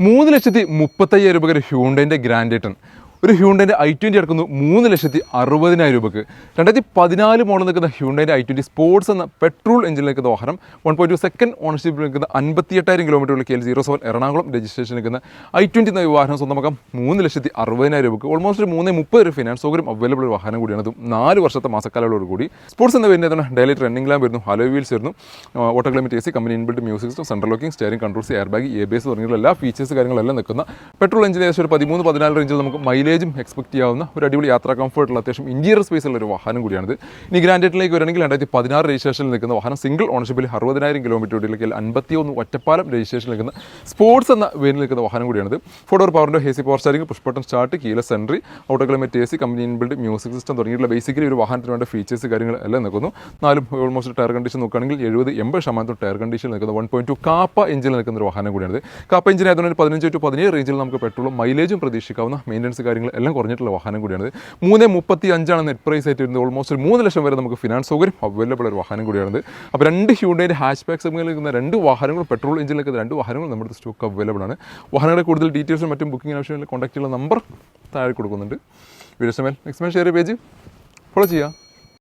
3,35,000 രൂപയ്ക്ക് ഹ്യൂണ്ടൈൻ്റെ ഗ്രാൻഡ് ഐറ്റൺ. ഒരു ഹ്യൂണ്ടൈൻ്റെ i20 എടുക്കുന്നു 3,60,000 രൂപയ്ക്ക്. 2014 മോഡൽ നിൽക്കുന്ന ഹ്യൂണ്ടൈൻ്റെ i20 സ്പോർട്സ് എന്ന പെട്രോൾ എഞ്ചിനിൽ നിൽക്കുന്ന വാഹനം 1.2 സെക്കൻഡ് ഓണർഷിപ്പിൽ നിൽക്കുന്ന 58,000 കിലോമീറ്ററുള്ള KL07 എറണാകുളം രജിസ്ട്രേഷൻ നിൽക്കുന്ന i20 എന്ന വാഹനം സ്വന്തമാക്കാം 3,60,000 രൂപയ്ക്ക്. ഓൾമോസ്റ്റ് 3,30 ഫിനാൻസ് സൗകര്യം അവൈലബിൾ ഒരു വാഹനം കൂടിയാണ്. അതും 4 വർഷത്തെ മാസക്കാലയോട് കൂടി. സ്പോർട്സ് എന്ന പേരിൻ്റെ ഡെയിലി ട്രെൻഡിംഗ് ലാമ്പ് വരുന്നു, ഹലോ വീൽസ് വരുന്നു, auto climate AC, company inbuilt music system, central locking, steering controls, air bag, ABS തുടങ്ങിയുള്ള എല്ലാ ഫീച്ചേഴ്സ് കാര്യങ്ങളെല്ലാം നിൽക്കുന്ന പെട്രോൾ എഞ്ചിൻ ഏകദേശം ഒരു 13-14 റേഞ്ചിൽ നമുക്ക് മൈലേജും എക്സ്പെക്ട് ചെയ്യാവുന്ന ഒരു അടിപൊളി യാത്രാ കംഫർട്ടുള്ള അത്യാവശ്യം ഇൻറ്റീരിയർ സ്പേസുള്ള ഒരു വാഹനം കൂടിയാണിത്. ഇനി ഗ്രാൻഡ് ഐറ്റണിലേക്ക് വരണമെങ്കിൽ 2016 രജിസ്ട്രേഷനിൽ നിൽക്കുന്ന വാഹനം, സിംഗിൾ ഓണർഷിപ്പിൽ 60,000 കിലോമീറ്റർ ഓടിയിലേക്ക് 51 ഒറ്റപ്പാലം രജിസ്ട്രേഷനിൽ നിൽക്കുന്ന സ്പോർട്സ് എന്ന വേരിൽ നിൽക്കുന്ന വാഹനം കൂടിയാണിത്. 4 ഡോർ പവറിൻ്റെ AC power steering, push button start, keyless entry, auto climate AC, company inbuilt music system തുടങ്ങിയിട്ടുള്ള ബേസിക്കലി ഒരു വാഹനത്തിന് വേണ്ട ഫീച്ചേഴ്സ് കാര്യങ്ങളെല്ലാം നിൽക്കുന്നു. നാലും ഓൾമോസ്റ്റ് ടയർ കണ്ടീഷൻ നോക്കുകയാണെങ്കിൽ 70-80% ടയർ കണ്ടീഷനിൽ നിൽക്കുന്ന 1.2 കാപ്പ എഞ്ചിനിൽ നിൽക്കുന്ന ഒരു വാഹനം കൂടിയാണിത്. കാപ്പ എഞ്ചിൻ ആയതുകൊണ്ട് 15-17 റേഞ്ചിൽ നമുക്ക് പെട്രോളും മൈലേജും പ്രതീക്ഷിക്കാവുന്ന മെയിൻ്റനൻസ് കാര്യങ്ങൾ എല്ലാം കുറഞ്ഞിട്ടുള്ള വാഹനം കൂടിയാണ്. 3,35 നെറ്റ് പ്രൈസ് ആയിട്ട് വരുന്നത്. ഓൾമോസ്റ്റ് 3 ലക്ഷം വരെ നമുക്ക് ഫിനാൻസ് സൗകര്യം അവൈലബിൾ ഒരു വാഹനം കൂടിയാണ്. അപ്പോൾ 2 ഹ്യൂണ്ടൈൻ്റെ ഹാച്ച് ബാക്ക് സെഗ്മെന്റിൽ നിൽക്കുന്ന 2 വാഹനങ്ങളും പെട്രോൾ എഞ്ചിനിൽ നിൽക്കുന്ന 2 വാഹനങ്ങളും നമ്മുടെ സ്റ്റോക്ക് അവൈലബിൾ ആണ്. വാഹനങ്ങളുടെ കൂടുതൽ ഡീറ്റെയിൽസും മറ്റും ബുക്കിംഗ് ആവശ്യമുള്ള കോൺടാക്ട് ചെയ്യുന്ന നമ്പർ താഴെ കൊടുക്കുന്നുണ്ട്. വീഡിയോ ഇഷ്ടമായാൽ മാക്സിമം ഷെയർ പേജ് ഫോളോ ചെയ്യുക.